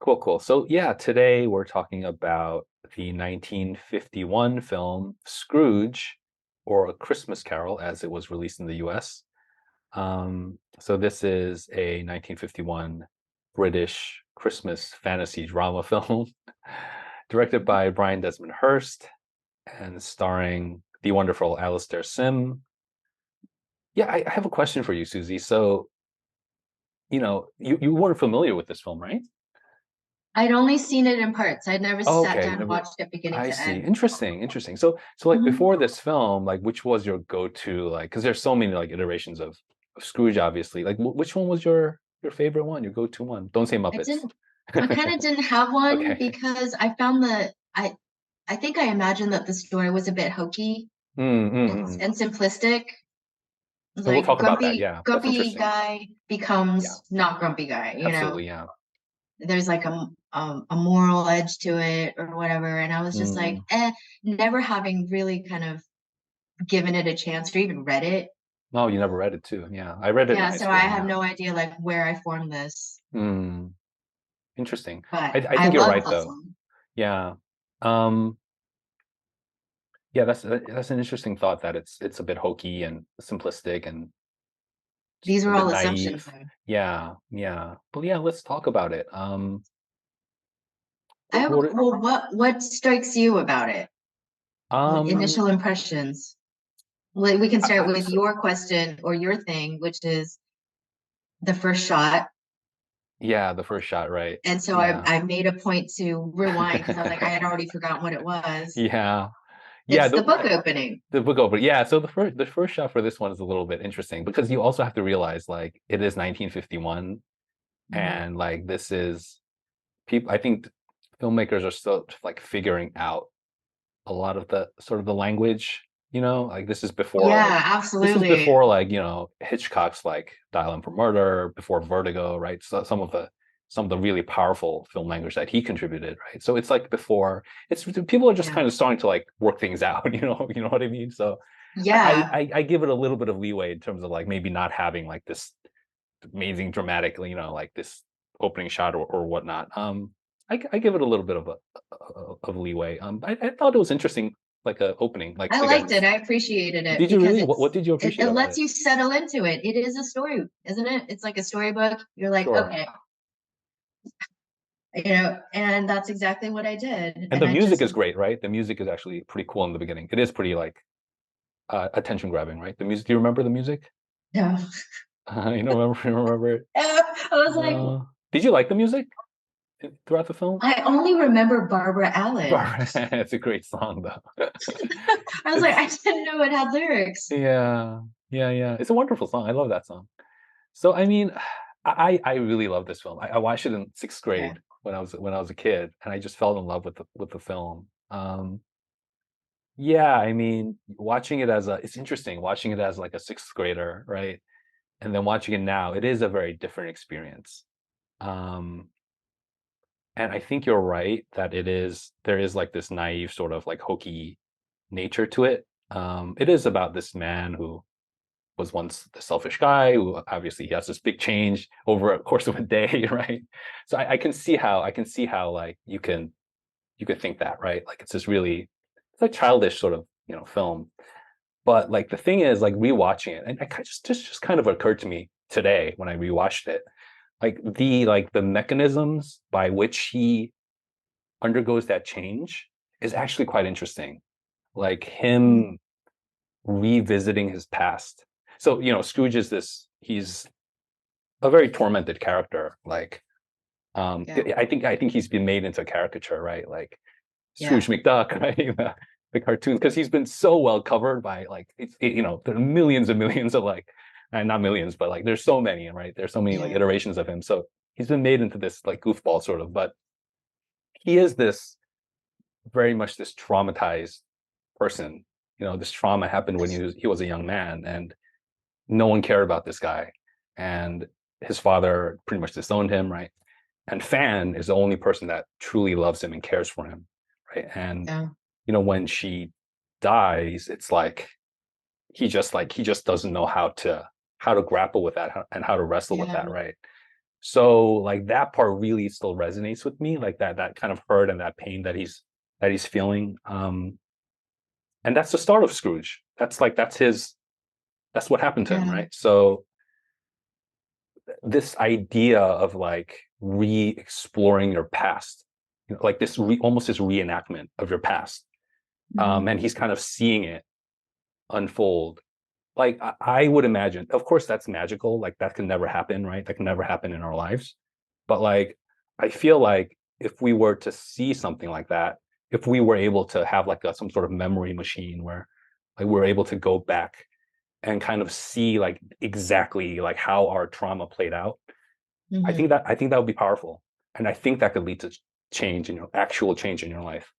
Cool, cool. So yeah, today we're talking about the 1951 film Scrooge, or A Christmas Carol, as it was released in the US. So this is a 1951 British Christmas fantasy drama film directed by Bryan Desmond Hurst and starring the wonderful Alastair Sim. Yeah, I have a question for you, Susie. So, you weren't familiar with this film, right? I'd only seen it in parts. I'd never Oh, sat okay. down and watched it beginning I to see. end. Interesting, interesting. So like Mhm. before this film, like which was your go-to, like, because there's so many like iterations of Scrooge, obviously. Like which one was your favorite one, your go-to one? Don't say I Muppets. didn't, I kind of didn't have one Okay. because I found that I think I imagined that the story was a bit hokey Mm. and simplistic. And we'll Like talk about that. Yeah, that's grumpy interesting. guy Yeah, becomes not grumpy guy, absolutely. Yeah. There's like a moral edge to it or whatever. And I was just like, Mm. never having really kind of given it a chance or even read it. No, you never read it too. Yeah, I read it in Yeah, high so I school. have Yeah. no idea like where I formed this, Mm. Interesting. but I I think you're love right this though. one. Yeah. Um, yeah, that's an interesting thought that it's a bit hokey and simplistic and These a were bit all assumptions, naive. though. Yeah, yeah. But yeah, let's talk about it. I have What well, what strikes you about it? What um initial impressions? Well, we can start with so, your question or your thing, which is the first shot. yeah, the first shot, right? And so Yeah. I made a point to rewind because I was like, I had already forgotten what it was. Yeah. Yeah, It's the book opening. the book over. Yeah, so the first shot for this one is a little bit interesting because you also have to realize like it is 1951 Mhm. and like this is people I think filmmakers are still like figuring out a lot of the sort of the language, like Yeah, this is absolutely. before like, Hitchcock's like Dial M for Murder, before Vertigo, right? So some of the really powerful film language that he contributed, right? So it's like before it's people are just Yeah. kind of starting to like work things out, you know what I mean? So I, Yeah. I I give it a little bit of leeway in terms of like maybe not having like this amazing dramatic, like this opening shot or whatnot. I give it a little bit of leeway. I thought it was interesting, like a opening. Like I again, liked it. I appreciated it did you because really? What did you it appreciate about lets it? you settle into it. It is a story, isn't it? It's like a storybook. You're like, Sure. okay, and that's exactly what I did. And And the I music just is great, right? The music is actually pretty cool in the beginning. It is pretty like attention grabbing, right? The music. Do you remember the music? no. You remember it? I was like, Uh, did you like the music throughout the film? I only remember Barbara Allen. Barbara, it's a great song though. I was like, It's I didn't know it had lyrics. Yeah, yeah. It's a wonderful song. I love that song. So I mean, I really love this film. I watched it in sixth Yeah. grade when I was a kid, and I just fell in love with the film. Yeah, I mean, watching it it's interesting watching it as like a sixth grader, right? And then watching it now, it is a very different experience. Um, and I think you're right that there is like this naive sort of like hokey nature to it. It is about this man who was once the selfish guy who obviously he has this big change over a course of a day, right? So I can see how like you could think that, right? Like it's a childish sort of film. But like the thing is like rewatching it, and I just kind of occurred to me today when I rewatched it, like the mechanisms by which he undergoes that change is actually quite interesting. Like Mm, him revisiting his past. So, Scrooge is he's a very tormented character. Like, yeah. I think he's been made into a caricature, right? Like Scrooge Yeah. McDuck, right? The cartoons, because he's been so well covered by like there are millions and millions of like, not millions, but like there's so many, right? There's so many like Yeah. iterations of him. So he's been made into this like goofball sort of, but he is this very much this traumatized person. This trauma happened when he was a young man, and no one cared about this guy, and his father pretty much disowned him, right? And Fan is the only person that truly loves him and cares for him, right? And Yeah. when she dies, it's like he just doesn't know how to grapple with that and how to wrestle with Yeah. that, right? So like that part really still resonates with me, like that kind of hurt and that pain that he's feeling. And that's the start of Scrooge. That's like that's what happened to him, Yeah. right? So this idea of like re-exploring your past, you know, like almost this reenactment of your past, Hmm. and he's kind of seeing it unfold. Like I would imagine, of course, that's magical. Like that can never happen, right? That can never happen in our lives. But like, I feel like if we were to see something like that, if we were able to have like some sort of memory machine where like we're able to go back and kind of see like exactly like how our trauma played out, Hmm. I think that would be powerful, and I think that could lead to change in your actual change in your life,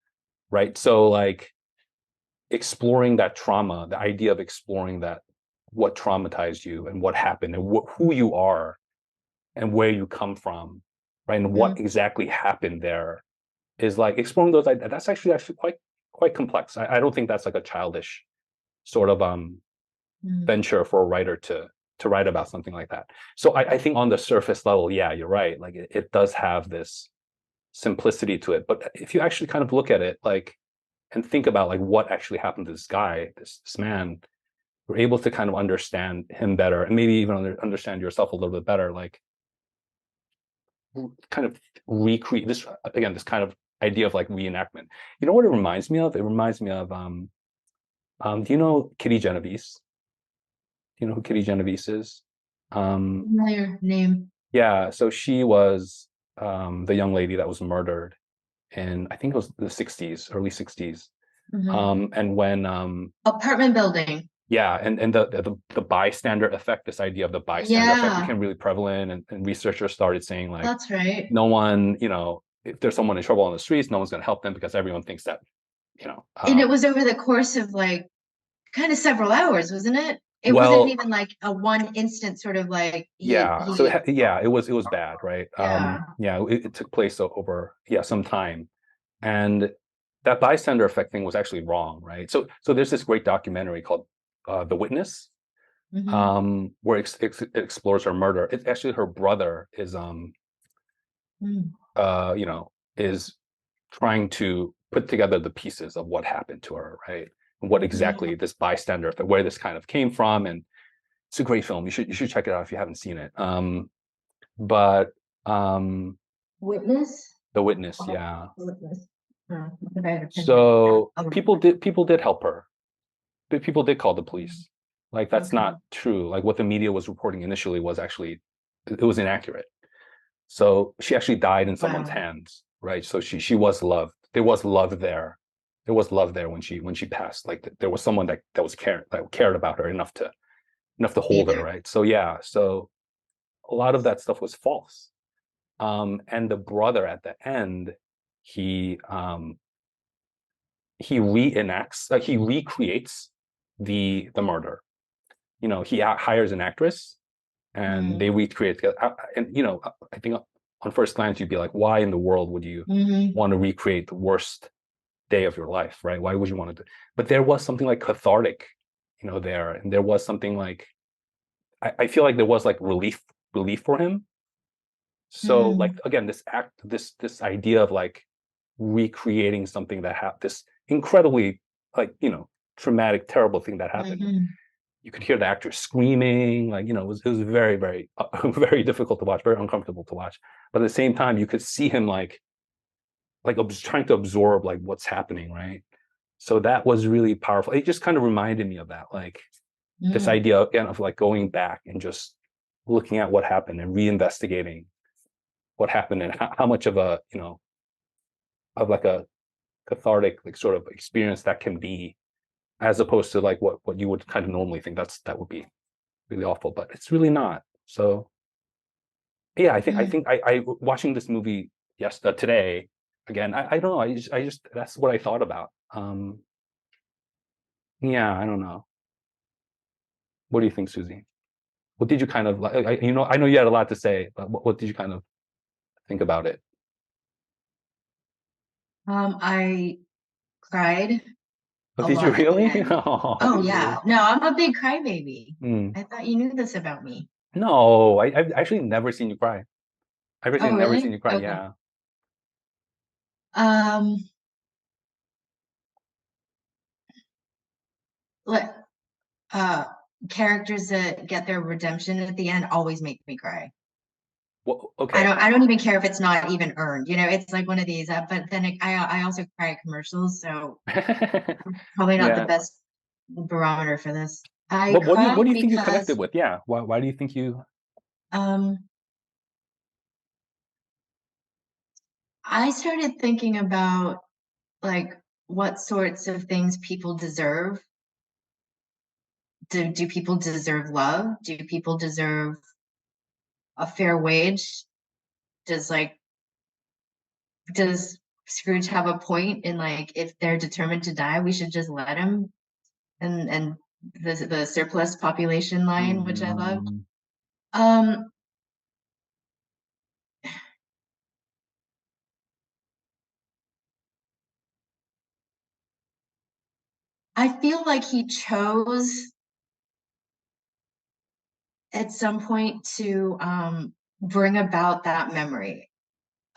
right? So like exploring that trauma, the idea of exploring that, what traumatized you and what happened and who you are and where you come from, right? And what Hmm. exactly happened there is like exploring those. That's actually quite complex. I don't think that's like a childish sort of Hmm. venture for a writer to write about something like that. So I think on the surface level, yeah, you're right. Like it does have this simplicity to it. But if you actually kind of look at it, like, and think about like what actually happened to this guy, this man, we're able to kind of understand him better and maybe even understand yourself a little bit better. Like, kind of recreate this again, this kind of idea of like reenactment. You know what it reminds me of? It reminds me of do you know Kitty Genovese? Do you know who Kitty Genovese is? Um, Familiar name. yeah, so she was the young lady that was murdered in, I think it was the 60s, early 60s. Hmm. And when Apartment building. yeah, and the bystander effect, this idea of the bystander effect Yeah, became really prevalent, and researchers started saying like that's right. no one, you know, if there's someone in trouble on the streets, no one's going to help them because everyone thinks that, you know, And it was over the course of like kind of several hours, wasn't it? It wasn't well, even like a one instant sort of like yeah. So he yeah, it was bad, right? yeah. Yeah, it took place over yeah some time, and that bystander effect thing was actually wrong, right? So there's this great documentary called The Witness, Hmm. where it explores her murder. It's actually her brother is Hmm. you know, is trying to put together the pieces of what happened to her, right? And what Yeah. exactly this bystander, where this kind of came from, and it's a great film. You should check it out if you haven't seen it. But Witness. The Witness, Oh, yeah. witness. Oh, if I had a pen right now. So Oh, people did help her, but people did call the police. Like that's okay. not true. Like what the media was reporting initially was actually it was inaccurate. So she actually died in someone's Wow. hands, right? So she was loved. There was love there. There was love there when she passed. Like there was someone that was cared about her enough to Be hold her, there. right? So yeah, so a lot of that stuff was false. And the brother at the end, he he reenacts, he recreates the murder. You know, he hires an actress and they Mm. recreate. And you know, I think on first glance you'd be like, why in the world would you Hmm. want to recreate the worst day of your life, right? Why would you want to do? But there was something like cathartic, you know, there, and there was something like I feel like there was like relief for him. So like Mm. again, this idea of like recreating something that happened, this incredibly like you know traumatic, terrible thing that happened. Hmm. You could hear the actors screaming, like you know, it was very very difficult to watch, very uncomfortable to watch. But at the same time, you could see him like trying to absorb like what's happening, right? So that was really powerful. It just kind of reminded me of that, like this Mm. idea again of like going back and just looking at what happened and reinvestigating what happened and how much of a you know of like a cathartic like sort of experience that can be, as opposed to like what you would kind of normally think that would be really awful, but it's really not. So yeah, I Mm. think I watching this movie today again. I don't know. I just that's what I thought about. Yeah, I don't know. What do you think, Susie? What did you kind of like? You know, I know you had a lot to say, but what did you kind of think about it? I cried Oh, a did you lot at the really? end. Oh, Oh did you really? yeah. No, I'm a big crybaby. Mm. I thought you knew this about me. No, I've actually never seen you cry. Oh, Never really? seen you cry. Okay. Yeah. Um, let uh characters that get their redemption at the end always make me cry. Well, okay. I don't even care if it's not even earned. It's like one of these. But then I also cry at commercials, so probably not the Yeah. best barometer for this. I What cried do you think you connected because with? Yeah. Why do you think you? um I started thinking about like what sorts of things people deserve. Do people deserve love? Do people deserve a fair wage? Does like does Scrooge have a point in like if they're determined to die, we should just let them? And the surplus population line, which I love. Mm, Um, I feel like he chose at some point to bring about that memory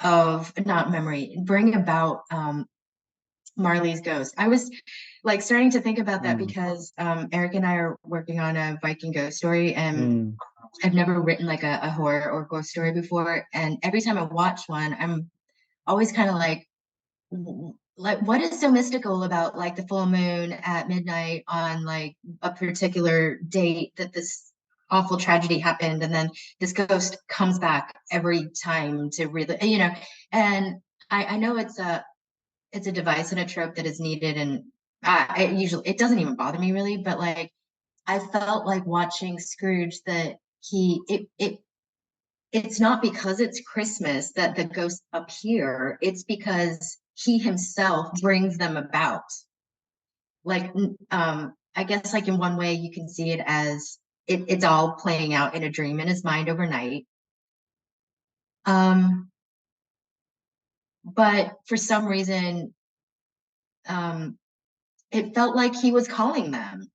of not memory, bring about Marley's ghost. I was like starting to think about that mm, because Eric and I are working on a Viking ghost story, and mm, I've never written like a horror or ghost story before. And every time I watch one, I'm always kind of like what is so mystical about like the full moon at midnight on like a particular date that this awful tragedy happened, and then this ghost comes back every time to really, and I know it's a device and a trope that is needed, and it doesn't even bother me really, but like I felt like watching Scrooge that it's not because it's Christmas that the ghosts appear. It's because he himself brings them about. Like, I guess, like in one way, you can see it as it's all playing out in a dream in his mind overnight. Um, but for some reason, um, it felt like he was calling them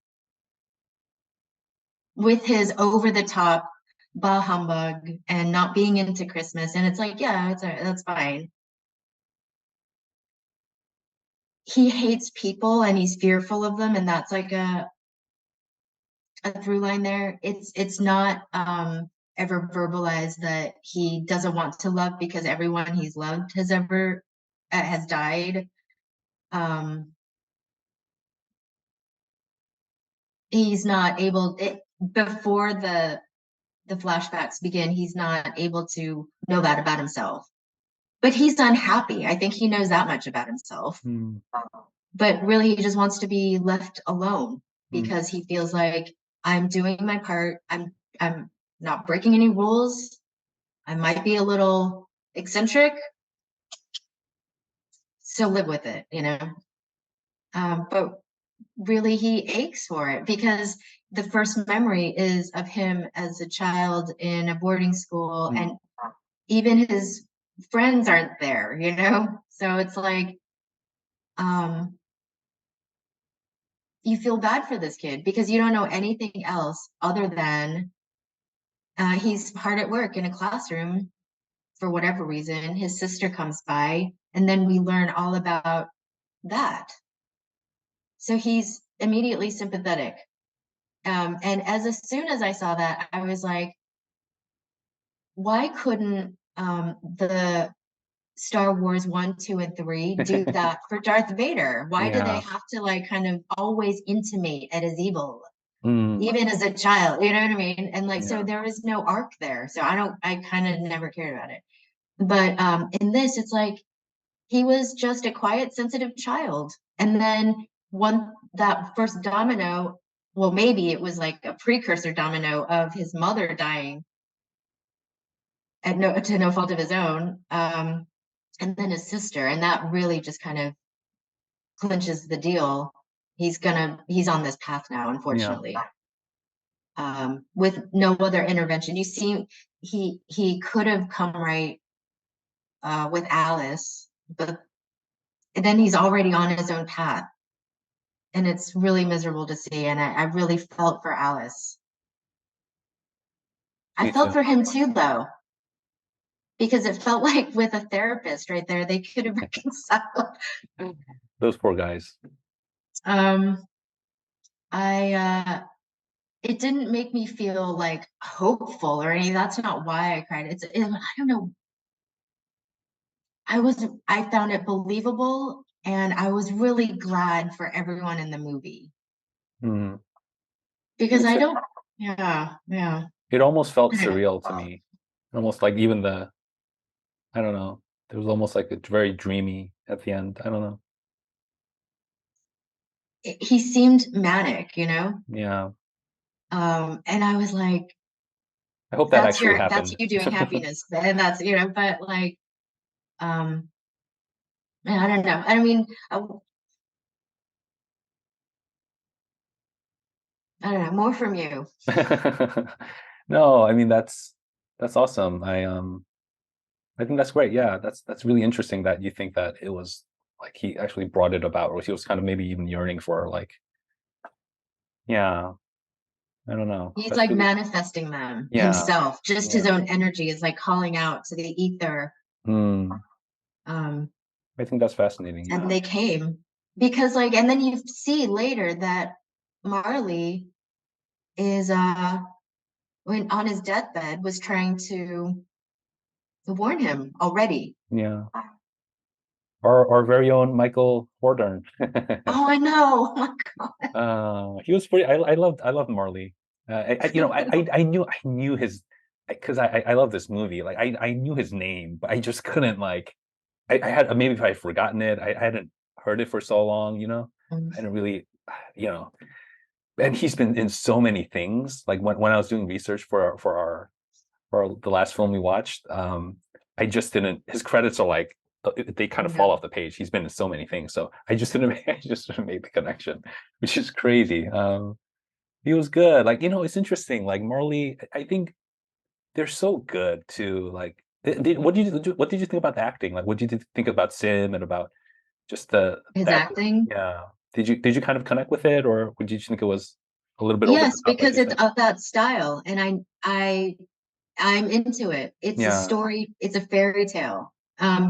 with his over the top bah humbug and not being into Christmas. And it's like, yeah, that's fine. He hates people and he's fearful of them, and that's like a through line there. It's not ever verbalized that he doesn't want to love because everyone he's loved has died. Um, he's not able before the flashbacks begin. He's not able to know that about himself, but he's unhappy. I think he knows that much about himself. mm, But really he just wants to be left alone mm. because he feels like I'm doing my part. I'm not breaking any rules. I might be a little eccentric, so live with it. But really he aches for it because the first memory is of him as a child in a boarding school, Mm. and even his friends aren't there. So it's like um you feel bad for this kid because you don't know anything else other than he's hard at work in a classroom for whatever reason. His sister comes by, and then we learn all about that. So he's immediately sympathetic. And as soon as I saw that, I was like, why couldn't the Star Wars 1, 2, and 3 do that for Darth Vader? Why do they Yeah. have to like kind of always intimate at his evil, Mm, even as a child? You know what I mean? And like, so yeah. there was no arc there. So I kind of never cared about it. But in this, it's like he was just a quiet, sensitive child. And then that first domino, well, maybe it was like a precursor domino of his mother dying to no fault of his own. And then his sister, and that really just kind of clinches the deal. He's on this path now, Yeah. unfortunately, with no other intervention. You see, he could have come right with Alice, but then he's already on his own path, and it's really miserable to see. And I really felt for Alice. I Me felt too. for him too, though. because it felt like with a therapist right there, they could have reconciled. Those poor guys. Um, I it didn't make me feel like hopeful or anything. That's not why I cried. I don't know. I found it believable, and I was really glad for everyone in the movie Mm. because It's I don't. Yeah, yeah. it almost felt surreal to me. Almost like even the I don't know. There was almost like it's very dreamy at the end. I don't know. He seemed manic, you know. Yeah. And I was like, I hope that actually that's happened. you doing happiness, and that's but like, um, I don't know. I don't know. More from you. No, I mean that's awesome. I think that's great. Yeah, that's really interesting that you think that it was like he actually brought it about, or he was kind of maybe even yearning for like, yeah, I don't know. He's That's like really, manifesting them yeah, himself. Just his yeah. own energy is like calling out to the ether. Hmm. Um, I think that's fascinating. and Yeah, they came because like, and then you see later that Marley is when on his deathbed was trying to warn him already. yeah. Our very own Michael Hordern. Oh, I know. Oh my He was pretty. I loved Marley. I knew his because I love this movie. Like I knew his name, but I just couldn't like. I had maybe if I had forgotten it, I hadn't heard it for so long. I God. didn't really, you know. And he's been in so many things. Like when I was doing research the last film we watched, I just didn't. His credits are like they kind I of fall off know. the page. He's been in so many things, so I just didn't. I just didn't make the connection, which is crazy. He was good. Like it's interesting. Like Marley, I think they're so good too. Like, what did you think about the acting? Like, what did you think about Sim and about just His the acting? acting. Yeah. Did you kind of connect with it, or did you think it was a little bit over the Yes, top, like because you it's said? of that style, and I'm into it. It's a Yeah. story, it's a fairy tale.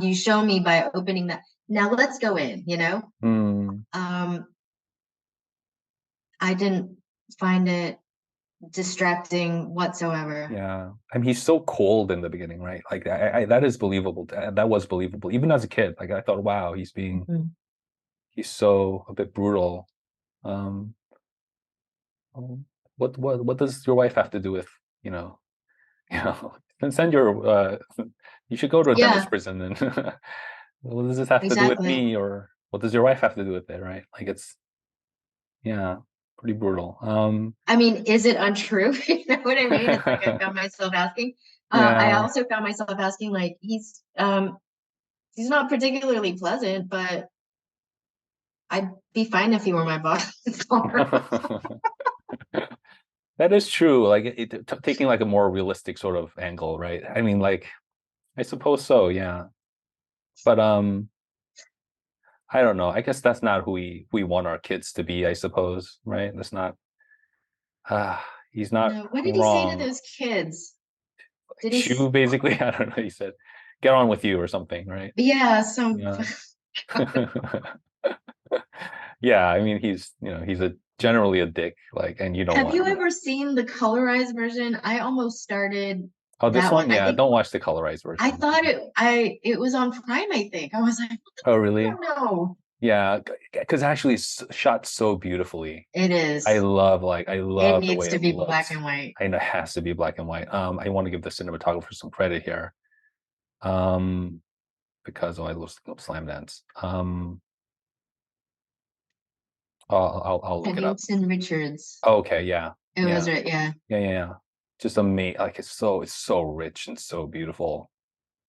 You show me by opening that. Now let's go in, you know? Mm, Um, I didn't find it distracting whatsoever. yeah. I mean, he's so cold in the beginning, right? Like, that is believable. That was believable, even as a kid. Like, I thought, wow, Mhm. he's so a bit brutal. Um, what does your wife have to do with, you know, and send your you should go to a dentist Yeah, prison and what does this have to do with exactly. me, or what does your wife have to do with it, right? Like it's yeah, pretty brutal. I mean, is it untrue? You know what I mean? It's like I found myself asking. I Yeah. also found myself asking, like, he's not particularly pleasant, but I'd be fine if he were my boss. That is true. Like taking like a more realistic sort of angle, right? I mean, like I suppose so, yeah. But I don't know. I guess that's not who we want our kids to be, I suppose, right? That's not he's not No, what did he say to wrong. those kids? Did he? Chew, basically. I don't know. He said, "Get on with you" or something, right? Yeah, some. Yeah. Yeah. I mean, he's a generally a dick, like, and you don't Have want. you ever seen the colorized version? I almost started Oh, this that one. one, yeah. Don't watch the colorized I version. thought it was on Prime, I think. I was like, I Oh, really? don't know. Yeah, because actually it's shot so beautifully. It is. I It love the needs way to it be black looks. and white. I know it has to be black and white. I want to give the cinematographer some credit here. Um, because I love Slam Dance. I'll look it up. Pennington Richards. Oh, okay, yeah, It was yeah, right, yeah. yeah. Just amazing. Like it's so rich and so beautiful.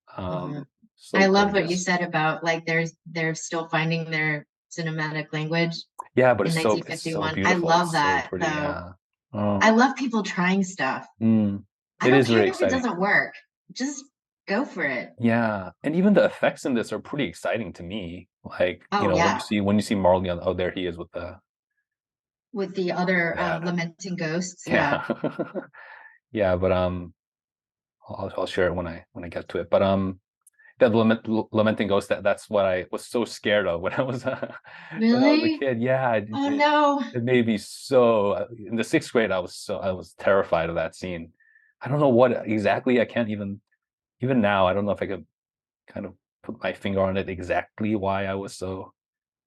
Hmm. So I love what you gorgeous. said about like they're still finding their cinematic language Yeah, but in it's so 1951. I beautiful. love It's so that pretty. though. Yeah. Oh, I love people trying stuff. I it don't is very care if it exciting. doesn't work. Just go for it. Yeah, and even the effects in this are pretty exciting to me. Like, Oh yeah. when you see Marley on, oh, there he is with the With the other yeah, lamenting ghosts. Yeah. yeah, yeah. But I'll share it when I get to it. But that lamenting ghost, that's what I was so scared of when I was when I was a Really? kid. Yeah, Oh no. it made me so in the sixth grade. I was terrified of that scene. I don't know what exactly. I can't even now. I don't know if I could kind of put my finger on it exactly why I was so Were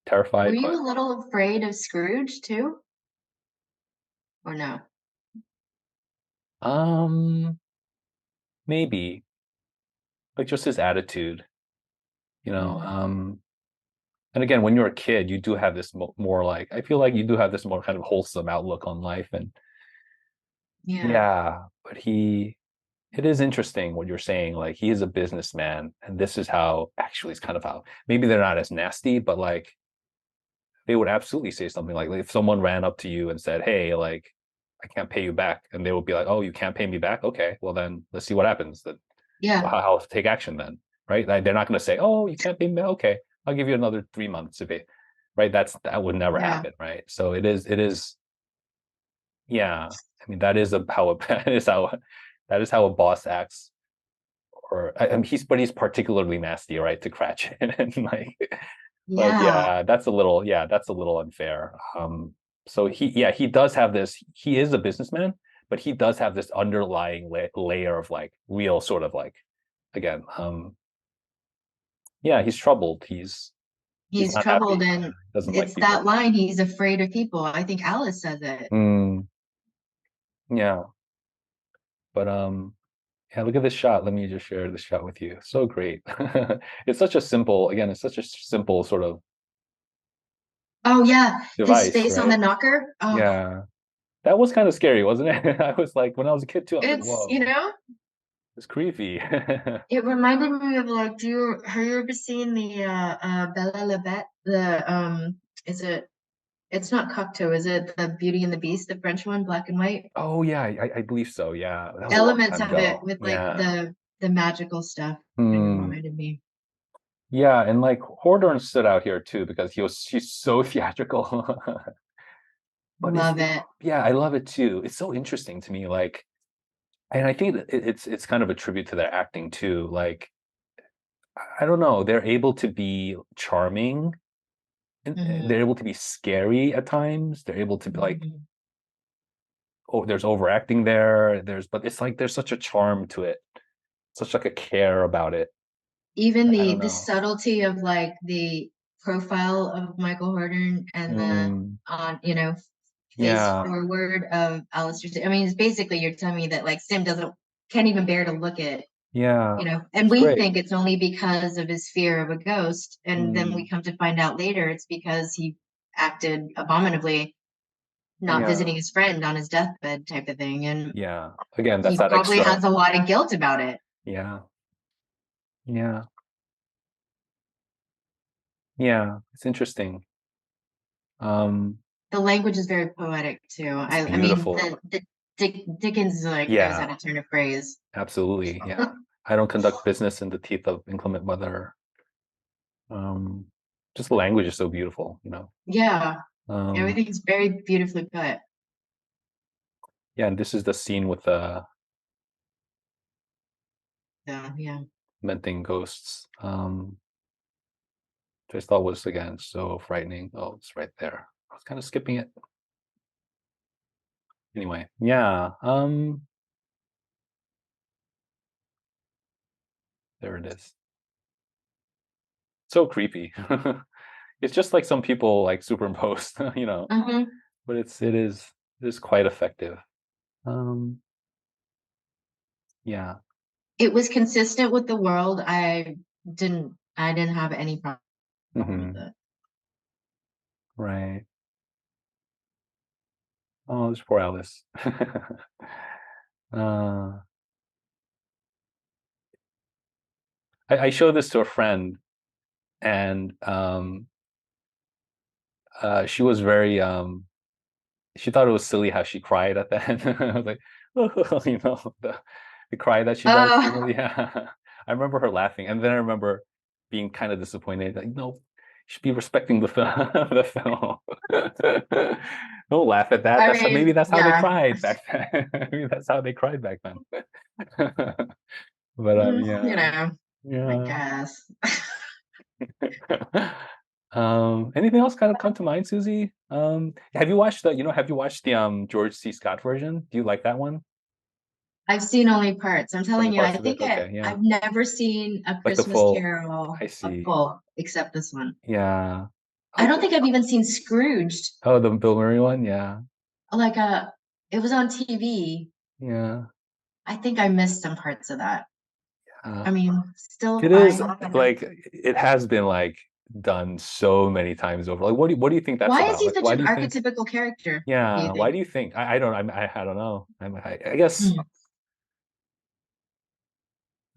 terrified. you But a little afraid of Scrooge too? Or no? um, maybe like just his attitude, you know. Mm, And again, when you're a kid, you do have this more like I feel like you do have this more kind of wholesome outlook on life, and yeah. yeah, but he it is interesting what you're saying. Like he is a businessman, and this is how actually it's kind of how maybe they're not as nasty, but like they would absolutely say something like if someone ran up to you and said, "Hey, like I can't pay you back," and they would be like, "Oh, you can't pay me back? Okay, well then let's see what happens. Then Yeah. I'll take action then, right?" Like, they're not going to say, "Oh, you can't pay me. Okay, I'll give you another 3 months if it." Right? That would never Yeah. happen, right? So it is yeah. I mean that is how that is how a boss acts. Or I mean, he's particularly nasty, right, to Cratchit and like, but Yeah. yeah, that's a little unfair. So he does have this. He is a businessman, but he does have this underlying layer of like real sort of like again, yeah, he's troubled. He's He's not happy. troubled Yeah, and he doesn't like it's that people. line, he's afraid of people. I think Alice says it. Mm, yeah, but yeah, look at this shot. Let me just share this shot with you. So great. It's such a simple, again, it's such a simple sort of Oh yeah. His device, face on the right? knocker. Oh, Yeah. That was kind of scary, wasn't it? I was like, when I was a kid too, I was like, it's, whoa, know, it's creepy. it reminded me of like, have you ever seen the Bella Lebet? Is it it's not Cocteau, is it the Beauty and the Beast, the French one, black and white? Oh yeah, I believe so. Yeah. That was a long Elements time of it ago. with like Yeah. the magical stuff kind of Hmm. reminded me. Yeah, and like Hordorn stood out here too because she's so theatrical. But Love it. yeah, I love it too. It's so interesting to me. Like, and I think that it's kind of a tribute to their acting too. Like, I don't know, they're able to be charming and they're Hmm. able to be scary at times. They're able to be like, Hmm. oh, there's overacting there. But it's like there's such a charm to it, such like a care about it. Even I don't the know. subtlety of like the profile of Michael Horton and the Mm, on face yeah, forward of Alistair Sim. I mean, it's basically you're telling me that like Sim doesn't can't even bear to look at, yeah, and it's we great. think it's only because of his fear of a ghost, and then we Mm, come to find out later it's because he acted abominably, not yeah, visiting his friend on his deathbed type of thing, and yeah. Again, that's he that probably extra. has a lot of guilt about it. Yeah, yeah, yeah. It's interesting. Um, The language is very poetic too. it's I mean, beautiful. Dickens like knows how Yeah, to turn a phrase. absolutely. Yeah. I don't conduct business in the teeth of inclement weather. Um, just the language is so beautiful, you know. Yeah, Um, everything's very beautifully put. yeah, and this is the scene with the So yeah. menting ghosts. Which I thought was again so frightening. Oh, it's right there. I was kind of skipping it. Anyway, yeah. There it is. So creepy. It's just like some people like superimpose, you know, Hmm. but it is quite effective. Um, yeah. It was consistent with the world. I didn't have any problem with Hmm. it. Right. Oh, there's poor Alice. uh, I showed this to a friend, and she was very she thought it was silly how she cried at the end. I was like, oh, you know, the cry that she does. Oh, Yeah. I remember her laughing. And then I remember being kind of disappointed. Like, no, should be respecting the film. The film. Don't laugh at that. I That's maybe mean, that's how they yeah. cried back then. Maybe that's how they cried back then. But You yeah, know, I yeah. guess. Anything else kind of come to mind, Susie? Have you watched have you watched the George C. Scott version? Do you like that one? I've seen only parts. I'm Only telling you, I parts of it? think Okay, yeah. I've never seen A Like the Christmas full, Carol I a see. full except this one. Yeah. I don't Okay. think I've even seen Scrooged. Oh, the Bill Murray one? Yeah. Like it was on TV. Yeah. I think I missed some parts of that. Uh, I mean, still it is fine. like it has been like done so many times over. Like what do you think that's Why is about? he Like such why an do you think archetypical character, do you yeah, why think? do you think I don't know. I guess Hmm.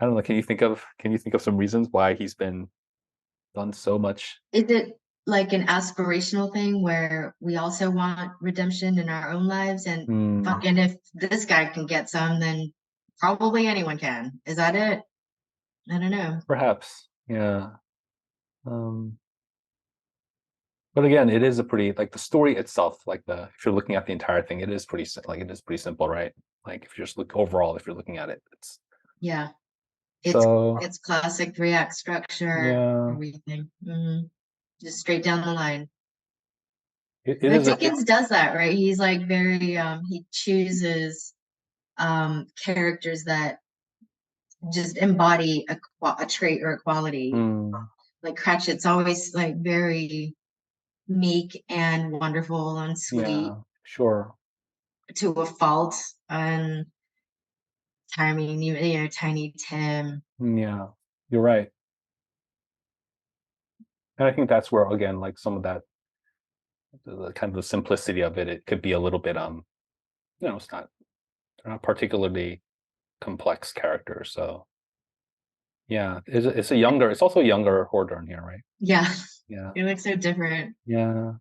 I don't know. Can you think of some reasons why he's been done so much? Is it like an aspirational thing where we also want redemption in our own lives? And Hmm, fucking if this guy can get some, then probably anyone can. Is that it? I don't know. perhaps. Yeah. Um but again, it is a pretty like the story itself, like the if you're looking at the entire thing, it is pretty simple, right? Like if you're just look overall, if you're looking at it, it's Yeah, it's so it's classic three-act structure, yeah, everything. Just straight down the line. it But is Dickens does that, right? He's like very he chooses characters that just embody a trait or a quality. mm, Like Cratchit's always like very meek and wonderful and sweet yeah, sure. to a fault. And Tiny Tim. Yeah, you're right. And I think that's where again, like some of that the kind of the simplicity of it, it could be a little bit it's not they're not particularly complex characters. So yeah, it's also a younger Hordern here, right? Yeah, Yeah. he looks so different. Yeah.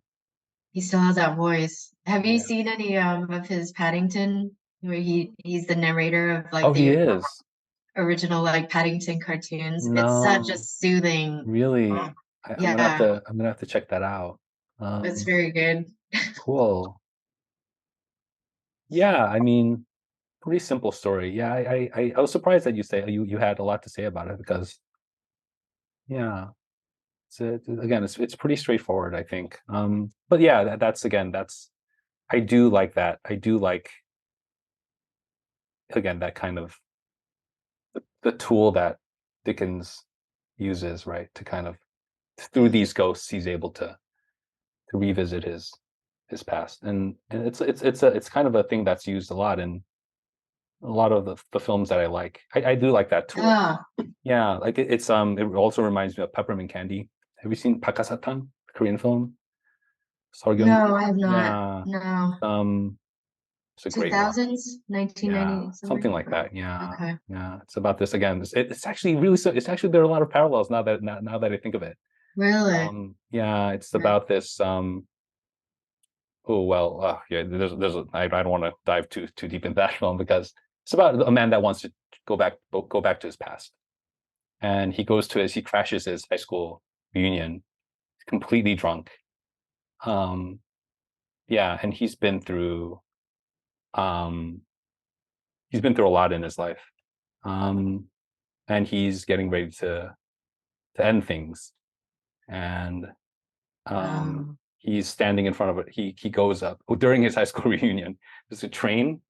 He still has that voice. Have you Yeah. seen any of his Paddington, where he's the narrator of Oh, like he the is. original like Paddington cartoons? It's such a No, soothing. really. Yeah, I'm gonna have to check that out. it's Um, very good. cool. Yeah, I mean, pretty simple story. Yeah, I was surprised that you had a lot to say about it because yeah, again, it's pretty straightforward, I think. But yeah, that's again, that's I do like that. I do like again that kind of the tool that Dickens uses, right, to kind of through these ghosts, he's able to revisit his past, and it's kind of a thing that's used a lot in a lot of the films that I like. I do like that tool. Ah, Yeah, like it also reminds me of Peppermint Candy. Have you seen Pakasatan, Korean film? Sorgyung? no, I have not. Yeah, No. um, it's a great one. 2000s, Yeah, 1990 something something. like that. Yeah, Okay. yeah. It's about this again. It's actually really it's actually there are a lot of parallels now that I think of it. Really? Yeah, it's Yeah. about this. Oh well, yeah. I don't want to dive too deep in that film because it's about a man that wants to go back to his past, and he crashes his high school reunion, completely drunk. Um, yeah, and um he's been through a lot in his life. Um, and he's getting ready to end things, and Um, he's standing in front of it. He goes up during his high school reunion. There's a train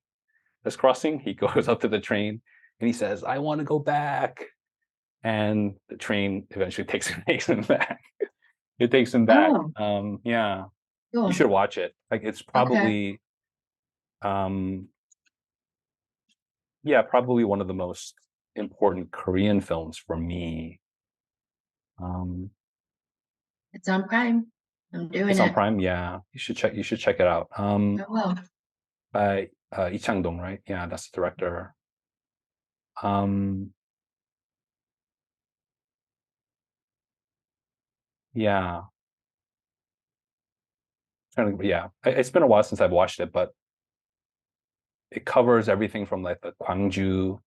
that's crossing. He goes up to the train and he says, "I want to go back." And the train eventually takes him back. It takes him back. oh, Yeah, you cool. should watch it. Like it's Okay. probably um, yeah, probably one of the most important Korean films for me. Um, It's on Prime. I'm doing it's on it. Prime. Yeah, you should check it out. Oh well. By Lee Chang-dong, right? Yeah, that's the director. Um, yeah, yeah. It's been a while since I've watched it, but it covers everything from like the Gwangju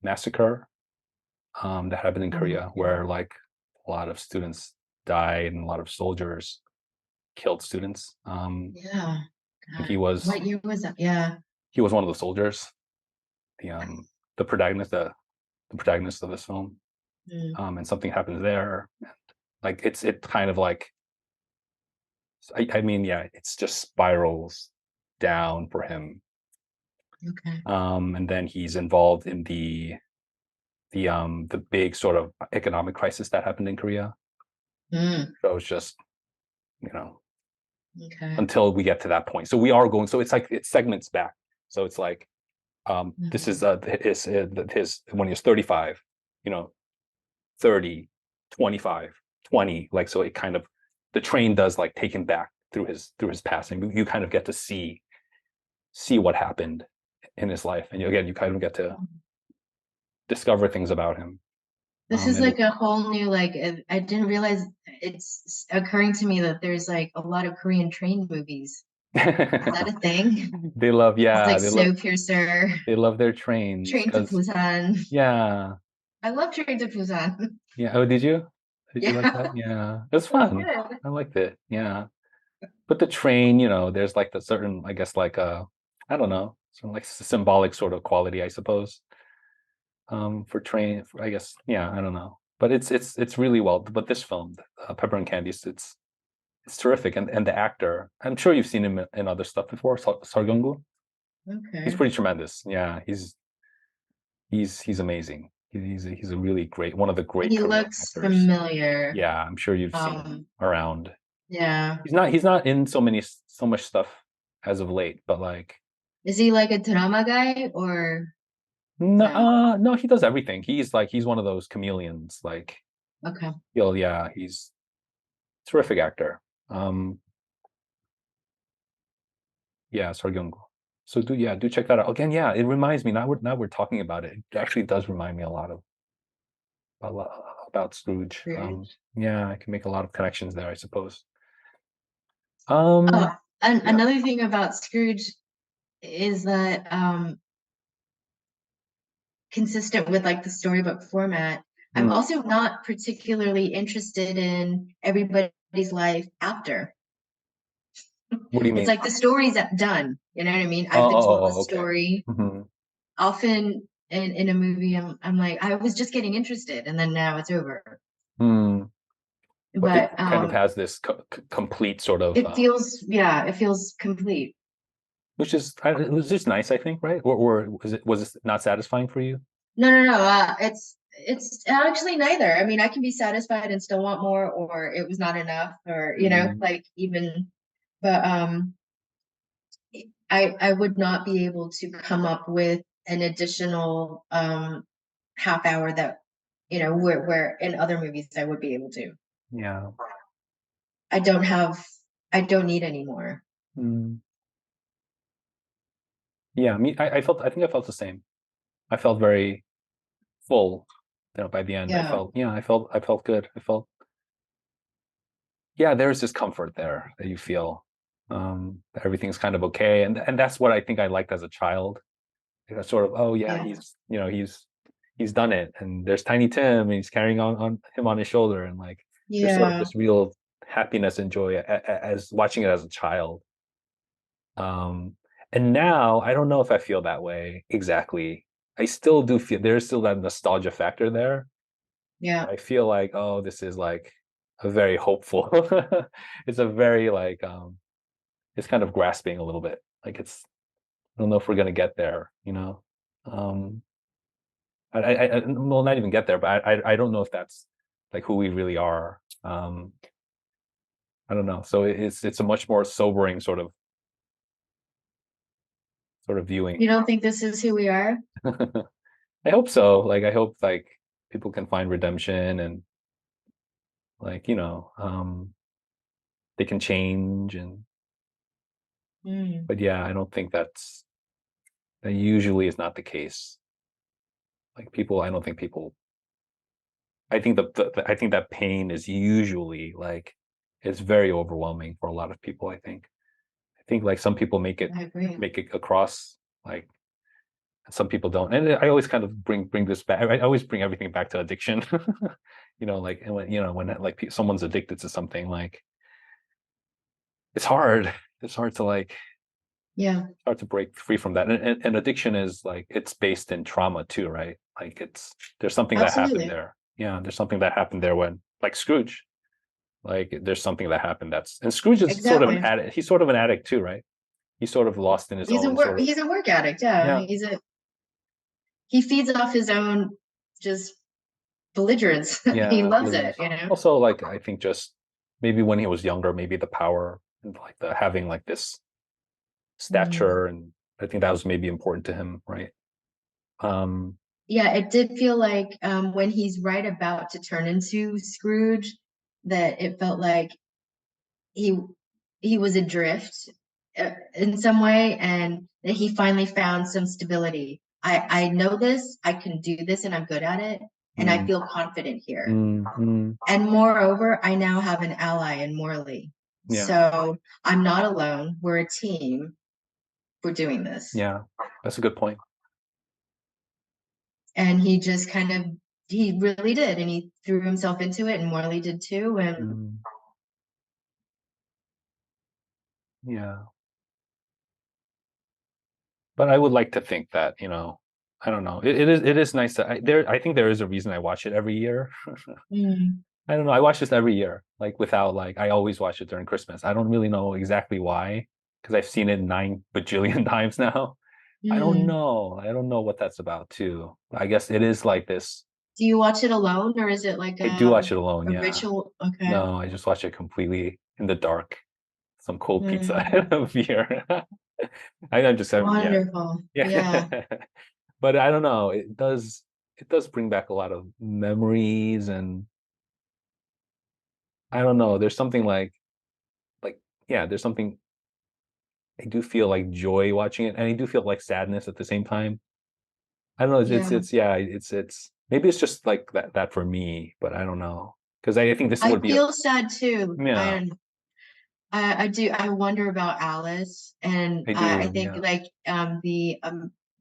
massacre that happened in Oh my Korea, God. where like a lot of students died and a lot of soldiers killed students. Yeah. And God. What year was that? Yeah. he was one of the soldiers, the protagonist, the protagonist of this film. Mm, And something happens there. Like it kind of like I mean, yeah, it's just spirals down for him. okay. And then he's involved in the big sort of economic crisis that happened in Korea. Mm, So it's just, you know, okay. until we get to that point. So we are going, so it's like it segments back. So it's like this is Mhm. his when he was 35, you know, 30, 25, 20. Like so it kind of the train does like take him back through his passing. You kind of get to see what happened in his life. And again, you kind of get to discover things about him. This is And like a whole new, like, I didn't realize it's occurring to me that there's like a lot of Korean train movies. Is that a thing? they love, It's yeah, like Snowpiercer, they love their trains Train to because, Busan. yeah, I love Train to Busan. yeah. Oh, did you? Did you like that? Yeah, Yeah, it was so fun. good. I liked it. Yeah, but the train, there's like the certain, I guess, like I don't know, sort of like symbolic sort of quality, I suppose. For train, I guess, yeah, I don't know, but it's really well. But this film, Pepper and Candy, it's terrific, and the actor, I'm sure you've seen him in other stuff before. Sargungu, he's Okay. pretty tremendous. Yeah, he's amazing. He's a really great, one of the great He Korean looks actors. familiar. Yeah, I'm sure you've seen him Um, around. yeah. He's not in so much stuff as of late, but like Is he like a drama guy or no, no? no, he does everything. He's one of those chameleons. Like Okay. yeah, he's a terrific actor. Um, yeah, Sorgyung. So do check that out again. Yeah, it reminds me now we're talking about it. It actually does remind me a lot about Scrooge. Scrooge. Yeah, I can make a lot of connections there, I suppose. Oh, and Yeah. another thing about Scrooge is that consistent with like the storybook format, I'm Hmm. also not particularly interested in everybody's life after. What do you It's mean? like the story's done. You know what I mean? Oh, I've been told a okay. story. Hmm. Often in a movie, I'm like, I was just getting interested and then now it's over. Hmm. But it But kind of has this complete sort of, it feels, yeah, it feels complete. it was just nice, I think, right? Or was it not satisfying for you? No. It's actually neither. I mean, I can be satisfied and still want more, or it was not enough, or Mm, like even. But I would not be able to come up with an additional half hour that where in other movies I would be able to. yeah. I don't have. I don't need any more. Mm, yeah. I think I felt the same. I felt very full, by the end. Yeah, I felt good. Yeah, there's this comfort there that you feel, that everything's kind of okay. And that's what I think I liked as a child. Like, sort of, oh yeah, yeah, he's done it. And there's Tiny Tim, and he's carrying on him on his shoulder. And like, there's sort of yeah. this real happiness and joy as watching it as a child. Um, and now I don't know if I feel that way exactly. I still do feel there's still that nostalgia factor there. Yeah. I feel like, oh, this is like a very hopeful. It's a very like it's kind of grasping a little bit. Like I don't know if we're gonna get there. Um, well, not even get there, but I don't know if that's like who we really are. I don't know. So it's a much more sobering sort of viewing. You don't think this is who we are? I hope so. Like I hope like people can find redemption and like, they can change and Mm, but yeah, I don't think that usually is not the case. Like people, I don't think people I think I think that pain is usually like it's very overwhelming for a lot of people, I think. I think like some people make it I agree. make it across like Some people don't, and I always kind of bring this back. I always bring everything back to addiction. Like, and when when like someone's addicted to something, like it's hard. It's hard to like Yeah, hard to break free from that. And addiction is like it's based in trauma too, right? Like it's there's something that happened absolutely. there. Yeah, there's something that happened there when like Scrooge. Like there's something that happened that's and Scrooge is sort of an Exactly. addict. He's sort of an addict too, right? He's sort of lost in his own sort of He's a work addict. Yeah. yeah, He feeds off his own just belligerence. He yeah, loves it, pleasures. Also, like I think just maybe when he was younger, maybe the power and like the having like this Mm. stature, and I think that was maybe important to him, right? Um, Yeah, it did feel like when he's right about to turn into Scrooge, that it felt like he he was adrift in some way, and that he finally found some stability. I know this, I can do this, and I'm good at it, and I mm, feel confident here. mm, And moreover, I now have an ally in Morley. yeah, So I'm not alone. We're a team. We're doing this. yeah, that's a good point. And he just kind of, he really did. And he threw himself into it, and Morley did too. And Mm, yeah, but I would like to think that I don't know. It is nice that I think there is a reason I watch it every year. mm, I don't know. I watch this every year, like without like I always watch it during Christmas. I don't really know exactly why, because I've seen it 9 bajillion times now. I don't mm. know. I don't know what that's about too. I guess it is like this. Do you watch it alone, or is it like I do watch it alone, a yeah. ritual? Okay. No, I just watch it completely in the dark. Some cold pizza Mm, and a beer. I'm just yeah. wonderful. Yeah. Yeah. But I don't know. It does bring back a lot of memories, and I don't know. There's something like yeah, there's something I do feel like joy watching it, and I do feel like sadness at the same time. I don't know. Yeah. It's yeah. It's maybe it's just like that for me, but I don't know because I think this I would be a feel sad too. yeah. I do. I wonder about Alice, and I I do think yeah. like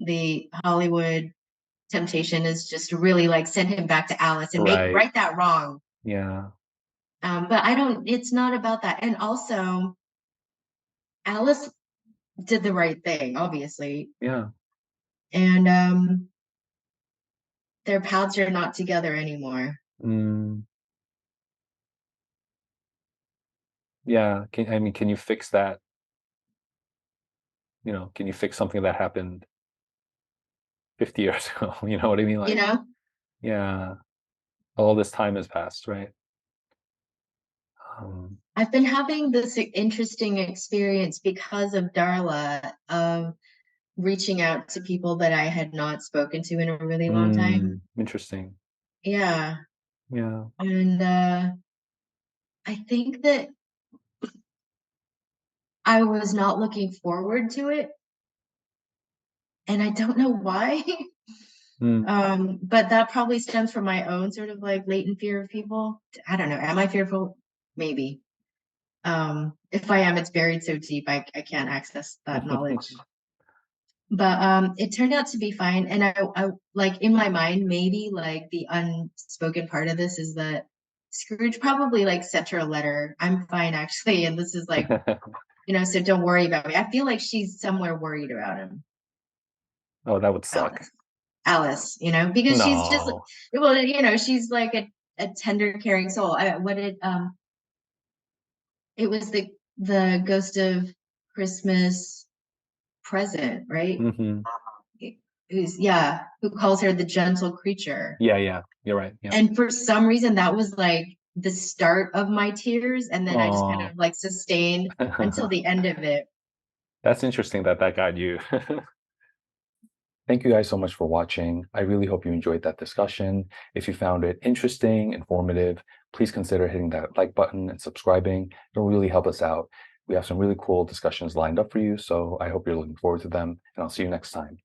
the Hollywood temptation is just to really like send him back to Alice and make Right right that wrong. yeah But I don't. It's not about that. And also, Alice did the right thing, obviously, yeah and their paths are not together anymore. mm, yeah. I mean, can you fix that? Can you fix something that happened 50 years ago? You know what I mean? You Like know, yeah, all this time has passed, right? Um, I've been having this interesting experience because of Darla of reaching out to people that I had not spoken to in a really long time. interesting. Yeah. Yeah. And I think that I was not looking forward to it. And I don't know why. Mm. But that probably stems from my own sort of like latent fear of people. I don't know. Am I fearful? Maybe. If I am, it's buried so deep I can't access that knowledge. But it turned out to be fine. And I like in my mind, maybe like the unspoken part of this is that Scrooge probably like sent her a letter. I'm fine actually, and this is like, so don't worry about me. I feel like she's somewhere worried about him, Oh, that would suck. Alice. Alice, because she's just No. well, she's like a tender, caring soul. What did it was the ghost of Christmas present, right? Hmm. Who calls her the gentle creature. Yeah, yeah. You're right. Yeah. And for some reason, that was like the start of my tears. And then I just kind Oh. of like sustained until the end of it. That's interesting that got you. Thank you guys so much for watching. I really hope you enjoyed that discussion. If you found it interesting, informative, please consider hitting that like button and subscribing. It'll really help us out. We have some really cool discussions lined up for you, so I hope you're looking forward to them, and I'll see you next time.